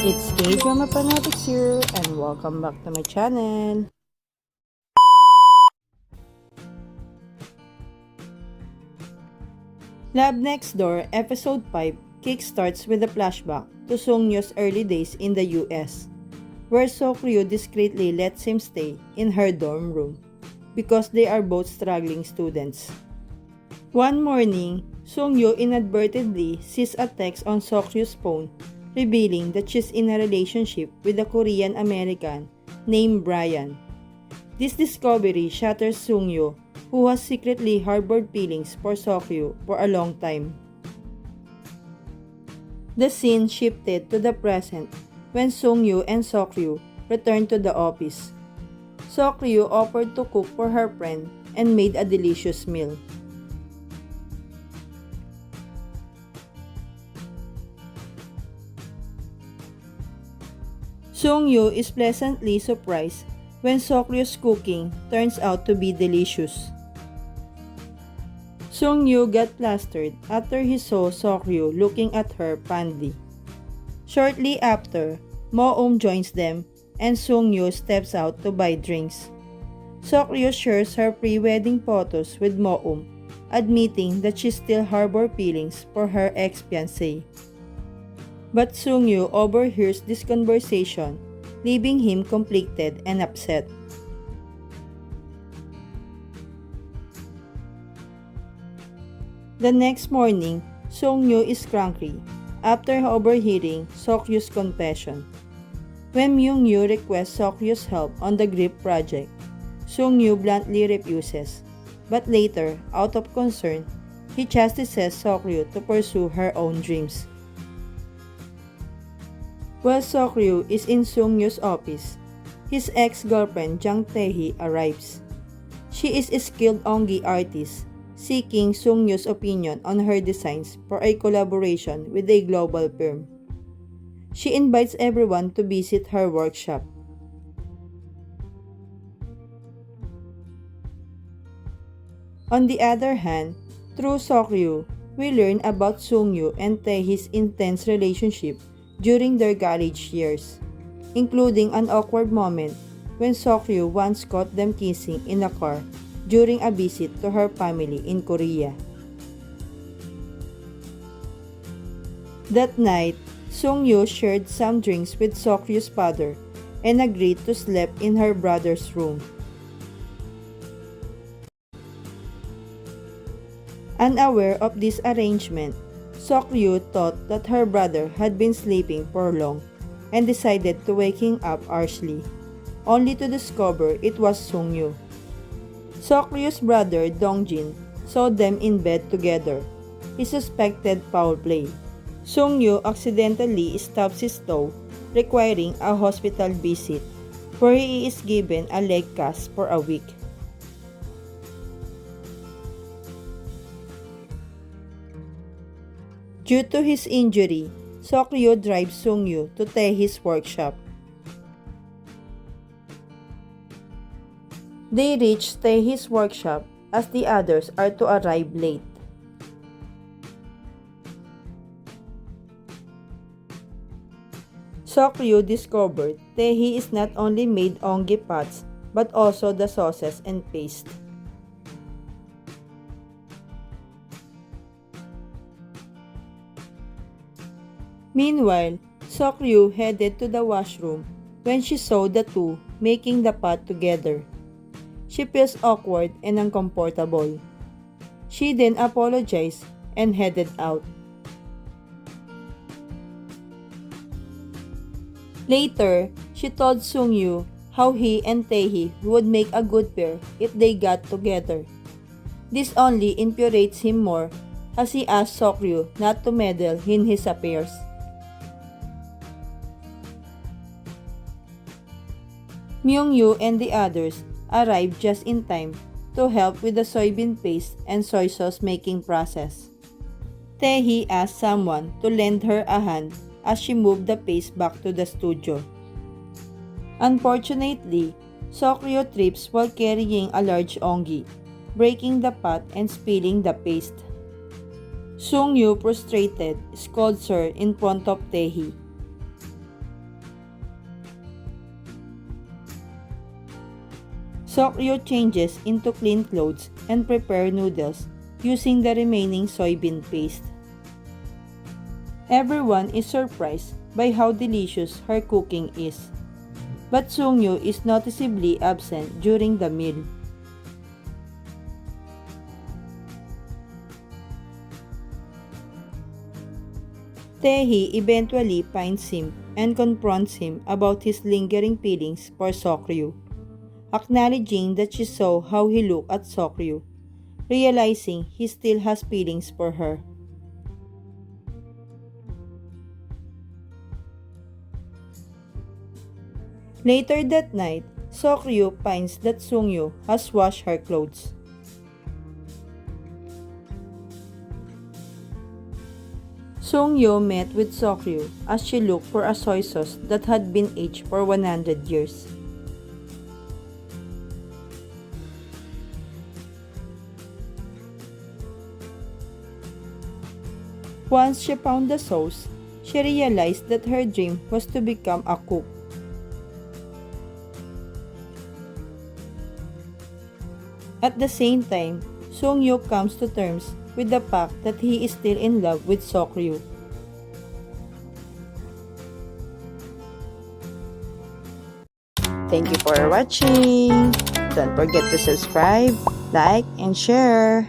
It's Kdrama FANatics here and welcome back to my channel. Love Next Door Episode 5 kickstarts with a flashback to Sung Hyo's early days in the US, where Seok Ryu discreetly lets him stay in her dorm room because they are both struggling students. One morning, Sung Hyo inadvertently sees a text on Seok Ryu's phone revealing that she's in a relationship with a Korean American named Brian. This discovery shatters Sung Hyo, who has secretly harbored feelings for Seok Ryu for a long time. The scene shifted to the present when Sung Hyo and Seok Ryu returned to the office. Seok Ryu offered to cook for her friend and made a delicious meal. Sung Hyo is pleasantly surprised when Seok Ryu's cooking turns out to be delicious. Sung Hyo got flustered after he saw Seok Ryu looking at her fondly. Shortly after, Mo-eum joins them and Sung Hyo steps out to buy drinks. Seok Ryu shares her pre-wedding photos with Mo-eum, admitting that she still harbors feelings for her ex-fiancé. But Sung Hyo overhears this conversation, leaving him conflicted and upset. The next morning, Sung Hyo is cranky after overhearing Seok Ryu's confession. When Myung Hyo requests Seok Ryu's help on the grip project, Sung Hyo bluntly refuses, but later, out of concern, he chastises Seok Ryu to pursue her own dreams. While Seok Ryu is in Sung Hyo's office, his ex-girlfriend Jung arrives. She is a skilled ongi artist, seeking Sung Hyo's opinion on her designs for a collaboration with a global firm. She invites everyone to visit her workshop. On the other hand, through Seok Ryu, we learn about Sung Hyo and Taehee's intense relationship during their college years, including an awkward moment when Seok Ryu once caught them kissing in a car during a visit to her family in Korea. That night, Sung Hyo shared some drinks with Seok Ryu's father and agreed to sleep in her brother's room. Unaware of this arrangement, Seok Ryu thought that her brother had been sleeping for long and decided to wake him up harshly, only to discover it was Sung Hyo. Seok Ryu's brother Dongjin saw them in bed together. He suspected foul play. Sung Hyo accidentally stabs his toe, requiring a hospital visit, where he is given a leg cast for a week. Due to his injury, Seok Ryu drives Sung Hyo to Taehee's workshop. They reach Taehee's workshop as the others are to arrive late. Seok Ryu discovered Taehee is not only made ongi pots but also the sauces and paste. Meanwhile, Seok Ryu headed to the washroom when she saw the two making the pot together. She feels awkward and uncomfortable. She then apologized and headed out. Later, she told Sung Hyo how he and Taehee would make a good pair if they got together. This only infuriates him more as he asks Seok Ryu not to meddle in his affairs. Myung Hyo and the others arrived just in time to help with the soybean paste and soy sauce making process. Taehee asked someone to lend her a hand as she moved the paste back to the studio. Unfortunately, Seok Ryu trips while carrying a large ongi, breaking the pot and spilling the paste. Sung Hyo, frustrated, scolds her in front of Taehee. Seok Ryu changes into clean clothes and prepare noodles using the remaining soybean paste. Everyone is surprised by how delicious her cooking is, but Seung Hyo is noticeably absent during the meal. Tae-hee eventually finds him and confronts him about his lingering feelings for Seok Ryu, acknowledging that she saw how he looked at Seok Ryu, realizing he still has feelings for her. Later that night, Seok Ryu finds that Seung Hyo has washed her clothes. Seung Hyo met with Seok Ryu as she looked for a soy sauce that had been aged for 100 years. Once she found the sauce, she realized that her dream was to become a cook. At the same time, Seung Hyo comes to terms with the fact that he is still in love with Seok Ryu. Thank you for watching. Don't forget to subscribe, like, and share.